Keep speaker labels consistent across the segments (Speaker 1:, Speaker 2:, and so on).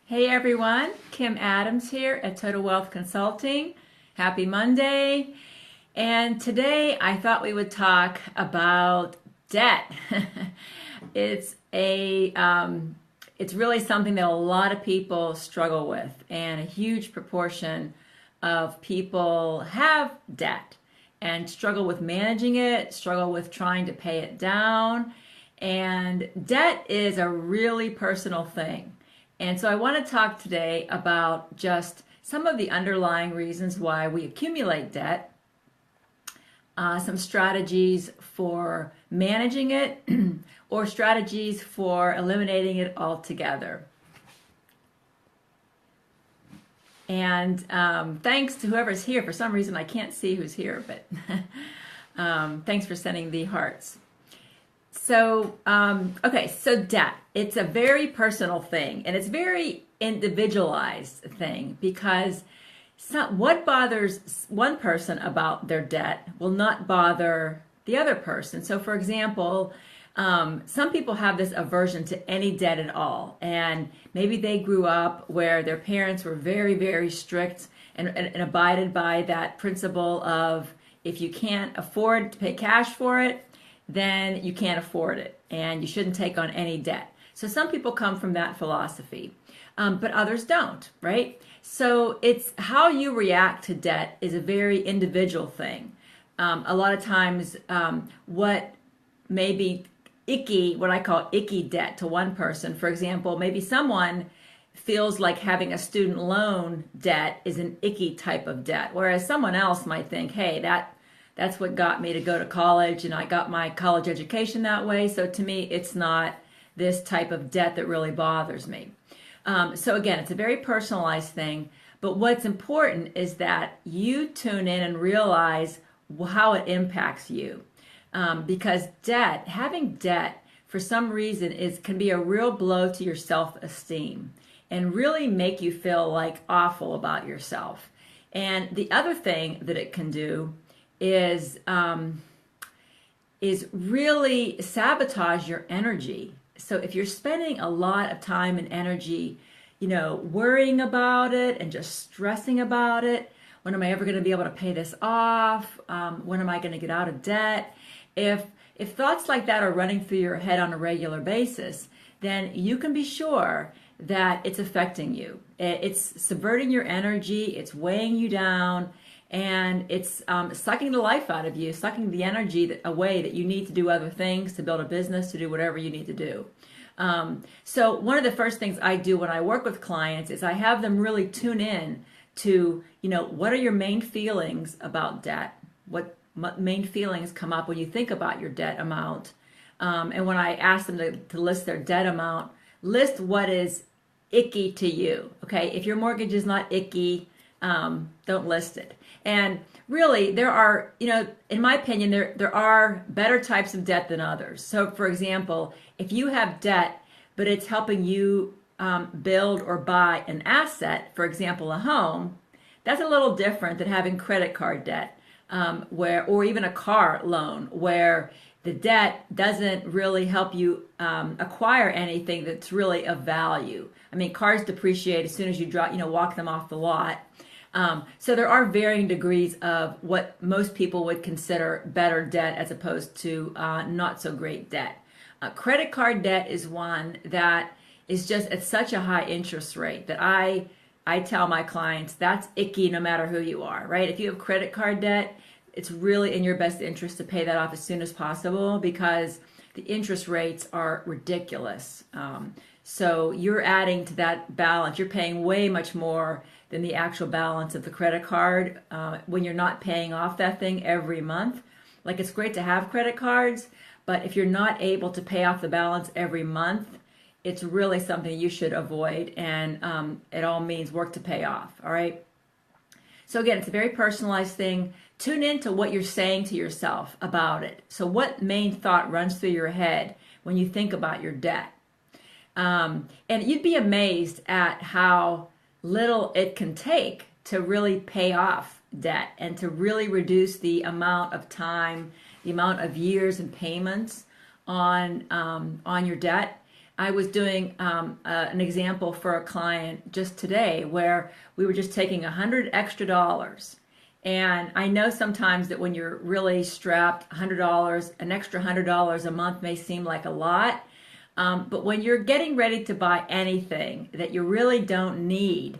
Speaker 1: Hey everyone, Kim Adams here at Total Wealth Consulting. Happy Monday. And today I thought we would talk about debt. It's it's really something that a lot of people struggle with, and a huge proportion of people have debt and struggle with managing it, struggle with trying to pay it down. And debt is a really personal thing. And so I want to talk today about just some of the underlying reasons why we accumulate debt, some strategies for managing it, or strategies for eliminating it altogether. And thanks to whoever's here. For some reason, I can't see who's here, but thanks for sending the hearts. So, okay, so debt. It's a very personal thing, and it's very individualized thing, because what bothers one person about their debt will not bother the other person. So, for example, some people have this aversion to any debt at all, and maybe they grew up where their parents were very, very strict and abided by that principle of, if you can't afford to pay cash for it, then you can't afford it, and you shouldn't take on any debt. So some people come from that philosophy, but others don't, right? So it's how you react to debt is a very individual thing. A lot of times, what may be icky, what I call icky debt to one person, for example, maybe someone feels like having a student loan debt is an icky type of debt, whereas someone else might think, hey, that's what got me to go to college, and I got my college education that way. So to me, it's not this type of debt that really bothers me. So again, it's a very personalized thing. But what's important is that you tune in and realize how it impacts you. Because having debt, for some reason, can be a real blow to your self-esteem and really make you feel like awful about yourself. And the other thing that it can do is really sabotage your energy. So if you're spending a lot of time and energy, worrying about it and just stressing about it, when am I ever going to be able to pay this off? When am I going to get out of debt? If thoughts like that are running through your head on a regular basis, then you can be sure that it's affecting you. It's subverting your energy, it's weighing you down, and it's sucking the life out of you, sucking the energy away that you need to do other things, to build a business, to do whatever you need to do. So one of the first things I do when I work with clients is I have them really tune in to, what are your main feelings about debt? What main feelings come up when you think about your debt amount? And when I ask them to list their debt amount, list what is icky to you. Okay, if your mortgage is not icky, don't list it. And really, there are, in my opinion, there are better types of debt than others. So, for example, if you have debt, but it's helping you build or buy an asset, for example, a home, that's a little different than having credit card debt, or even a car loan, where the debt doesn't really help you acquire anything that's really of value. I mean, cars depreciate as soon as you walk them off the lot. So there are varying degrees of what most people would consider better debt as opposed to not so great debt. Credit card debt is one that is just at such a high interest rate that I tell my clients that's icky no matter who you are, right? If you have credit card debt, it's really in your best interest to pay that off as soon as possible, because the interest rates are ridiculous. So you're adding to that balance. You're paying way much more than the actual balance of the credit card when you're not paying off that thing every month. Like, it's great to have credit cards, but if you're not able to pay off the balance every month, it's really something you should avoid, and it all means work to pay off, all right? So again, it's a very personalized thing. Tune into what you're saying to yourself about it. So what main thought runs through your head when you think about your debt? And you'd be amazed at how little it can take to really pay off debt and to really reduce the amount of time, the amount of years and payments on your debt. I was doing an example for a client just today where we were just taking $100 extra. And I know sometimes that when you're really strapped, $100, an extra $100 a month may seem like a lot. But when you're getting ready to buy anything that you really don't need,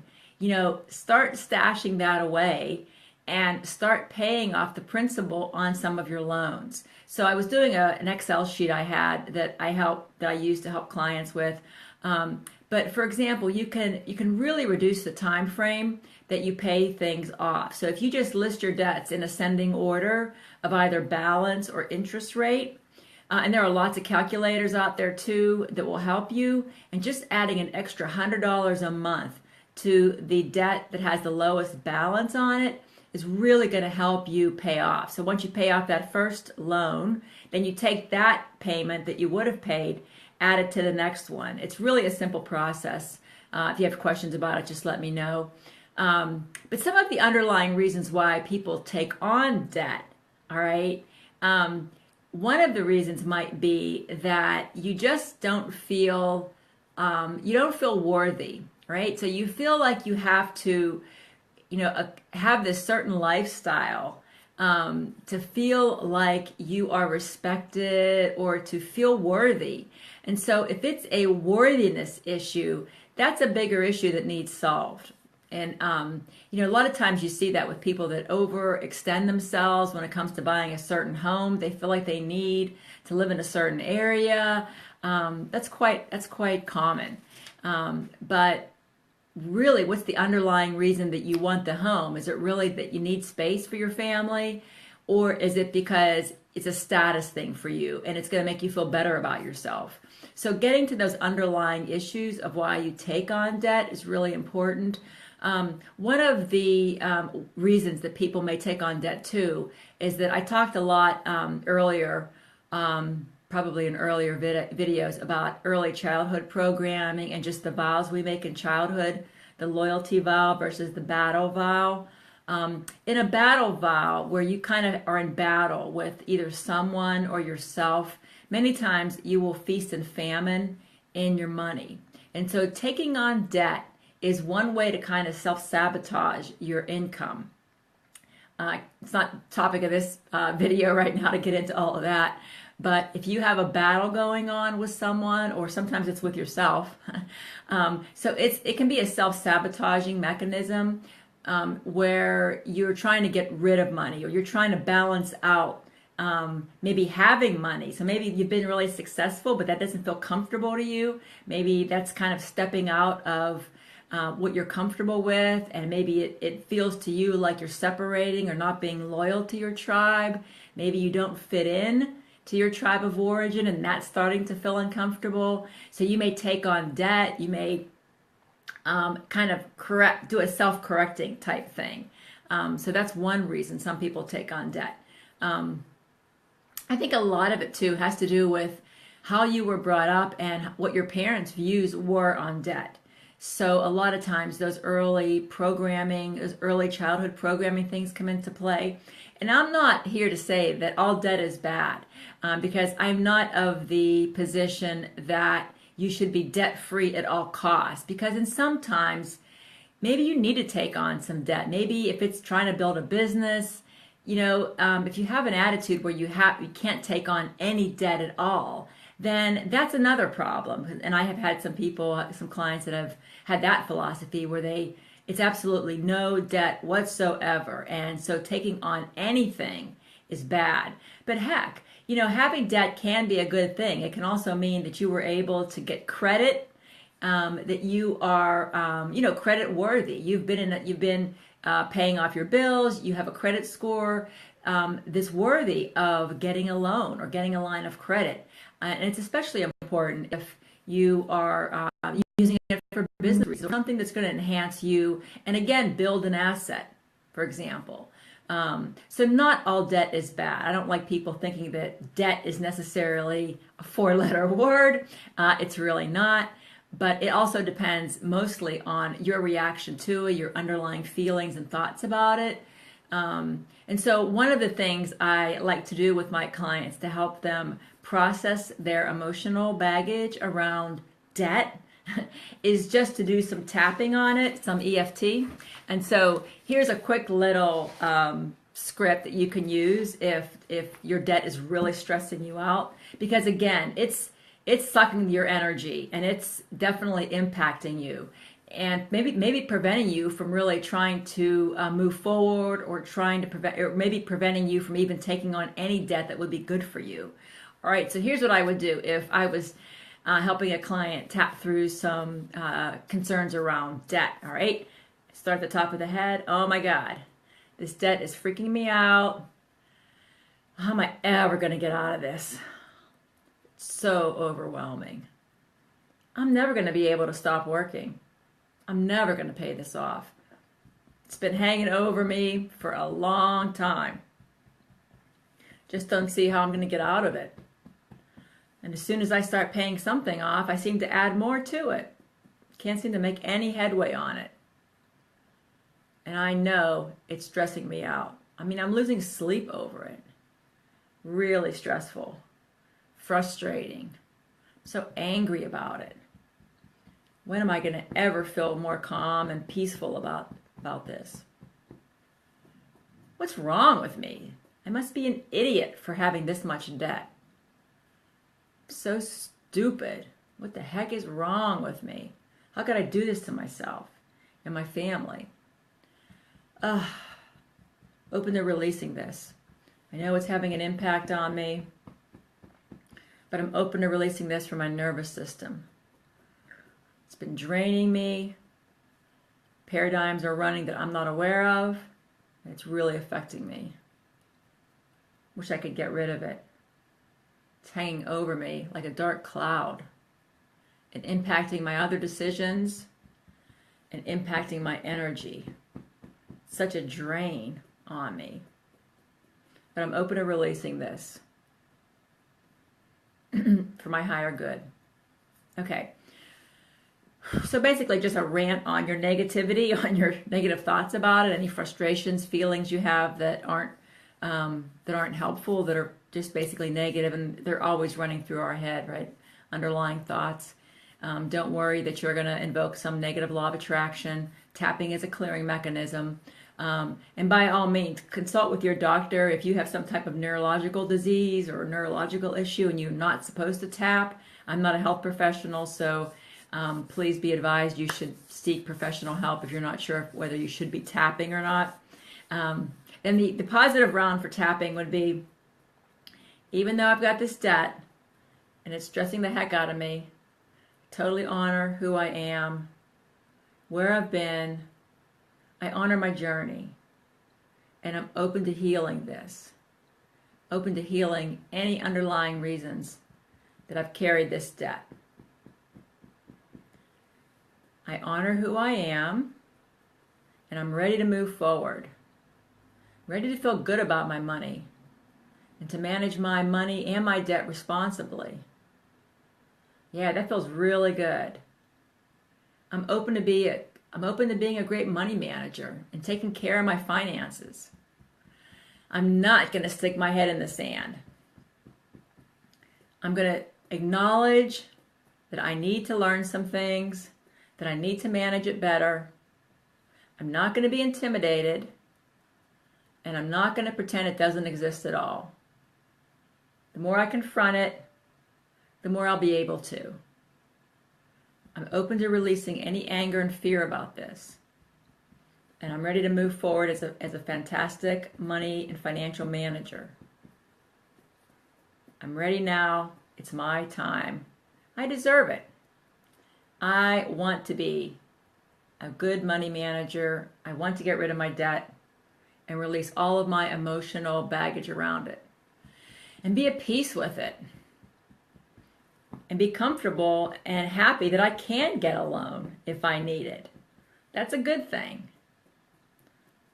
Speaker 1: start stashing that away and start paying off the principal on some of your loans. So I was doing an Excel sheet I had that I used to help clients with. But for example, you can really reduce the time frame that you pay things off. So if you just list your debts in ascending order of either balance or interest rate, and there are lots of calculators out there too that will help you, and just adding an extra $100 a month to the debt that has the lowest balance on it is really going to help you pay off. So once you pay off that first loan, then you take that payment that you would have paid, add it to the next one. It's really a simple process. If you have questions about it, just let me know. But some of the underlying reasons why people take on debt, all right, one of the reasons might be that you just don't feel worthy, right? So you feel like you have to, have this certain lifestyle to feel like you are respected or to feel worthy. And so if it's a worthiness issue, that's a bigger issue that needs solved. And, a lot of times you see that with people that overextend themselves when it comes to buying a certain home. They feel like they need to live in a certain area. That's quite common. But really, what's the underlying reason that you want the home? Is it really that you need space for your family? Or is it because it's a status thing for you and it's going to make you feel better about yourself? So getting to those underlying issues of why you take on debt is really important. One of the reasons that people may take on debt too is that I talked a lot earlier, probably in earlier videos, about early childhood programming and just the vows we make in childhood, the loyalty vow versus the battle vow. In a battle vow where you kind of are in battle with either someone or yourself, many times you will feast and famine in your money. And so taking on debt is one way to kind of self-sabotage your income. It's not the topic of this video right now to get into all of that, but if you have a battle going on with someone, or sometimes it's with yourself, so it can be a self-sabotaging mechanism where you're trying to get rid of money, or you're trying to balance out maybe having money. So maybe you've been really successful, but that doesn't feel comfortable to you. Maybe that's kind of stepping out of what you're comfortable with, and maybe it feels to you like you're separating or not being loyal to your tribe. Maybe you don't fit in to your tribe of origin, and that's starting to feel uncomfortable. So you may take on debt. You may kind of do a self-correcting type thing. So that's one reason some people take on debt. I think a lot of it too has to do with how you were brought up and what your parents' views were on debt. So a lot of times those early childhood programming things come into play. And I'm not here to say that all debt is bad, because I'm not of the position that you should be debt-free at all costs. Because in sometimes, maybe you need to take on some debt. Maybe if it's trying to build a business, if you have an attitude where you can't take on any debt at all, then that's another problem. And I have had some clients that have had that philosophy where it's absolutely no debt whatsoever. And so taking on anything is bad. But heck, having debt can be a good thing. It can also mean that you were able to get credit, that you are, credit worthy. You've been paying off your bills. You have a credit score that's worthy of getting a loan or getting a line of credit. And it's especially important if you are using it for business reasons, something that's going to enhance you and, again, build an asset, for example. So not all debt is bad. I don't like people thinking that debt is necessarily a four-letter word. It's really not. But it also depends mostly on your reaction to it, your underlying feelings and thoughts about it. And so one of the things I like to do with my clients to help them process their emotional baggage around debt is just to do some tapping on it, some EFT. And so here's a quick little script that you can use if your debt is really stressing you out, because again, it's sucking your energy and it's definitely impacting you, and maybe preventing you from really trying to move forward, or trying to prevent, or maybe preventing you from even taking on any debt that would be good for you. All right, so here's what I would do if I was helping a client tap through some concerns around debt. All right, start at the top of the head. Oh my God, this debt is freaking me out. How am I ever going to get out of this? It's so overwhelming. I'm never going to be able to stop working. I'm never going to pay this off. It's been hanging over me for a long time. Just don't see how I'm going to get out of it. And as soon as I start paying something off, I seem to add more to it. Can't seem to make any headway on it. And I know it's stressing me out. I mean, I'm losing sleep over it. Really stressful. Frustrating. So angry about it. When am I going to ever feel more calm and peaceful about this? What's wrong with me? I must be an idiot for having this much debt. So stupid. What the heck is wrong with me? How could I do this to myself and my family? Open to releasing this. I know it's having an impact on me, but I'm open to releasing this from my nervous system. It's been draining me. Paradigms are running that I'm not aware of, and it's really affecting me. Wish I could get rid of it. It's hanging over me like a dark cloud and impacting my other decisions and impacting my energy. It's such a drain on me. But I'm open to releasing this for my higher good. Okay. So basically just a rant on your negativity, on your negative thoughts about it, any frustrations, feelings you have that aren't helpful, that are just basically negative, and they're always running through our head, right? Underlying thoughts. Don't worry that you're going to invoke some negative law of attraction. Tapping is a clearing mechanism. And by all means, consult with your doctor if you have some type of neurological disease or neurological issue and you're not supposed to tap. I'm not a health professional, so please be advised you should seek professional help if you're not sure whether you should be tapping or not. And the positive round for tapping would be, even though I've got this debt and it's stressing the heck out of me, totally honor who I am, where I've been. I honor my journey, and I'm open to healing this, open to healing any underlying reasons that I've carried this debt. I honor who I am, and I'm ready to move forward, ready to feel good about my money, and to manage my money and my debt responsibly. Yeah, that feels really good. I'm open to being a great money manager and taking care of my finances. I'm not going to stick my head in the sand. I'm going to acknowledge that I need to learn some things, that I need to manage it better. I'm not going to be intimidated, and I'm not going to pretend it doesn't exist at all. The more I confront it, the more I'll be able to. I'm open to releasing any anger and fear about this. And I'm ready to move forward as a fantastic money and financial manager. I'm ready now. It's my time. I deserve it. I want to be a good money manager. I want to get rid of my debt and release all of my emotional baggage around it. And be at peace with it. And be comfortable and happy that I can get a loan if I need it. That's a good thing.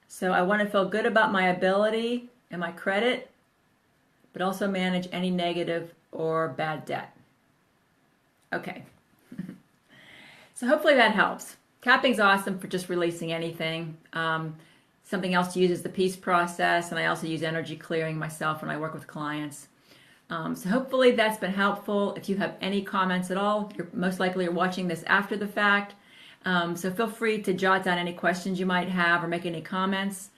Speaker 1: So I want to feel good about my ability and my credit, but also manage any negative or bad debt. Okay. So hopefully that helps. Tapping's awesome for just releasing anything. Something else to use is the peace process, and I also use energy clearing myself when I work with clients. So hopefully that's been helpful. If you have any comments at all, you're most likely are watching this after the fact. So feel free to jot down any questions you might have or make any comments.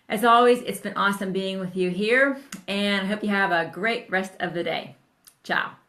Speaker 1: As always, it's been awesome being with you here, and I hope you have a great rest of the day. Ciao.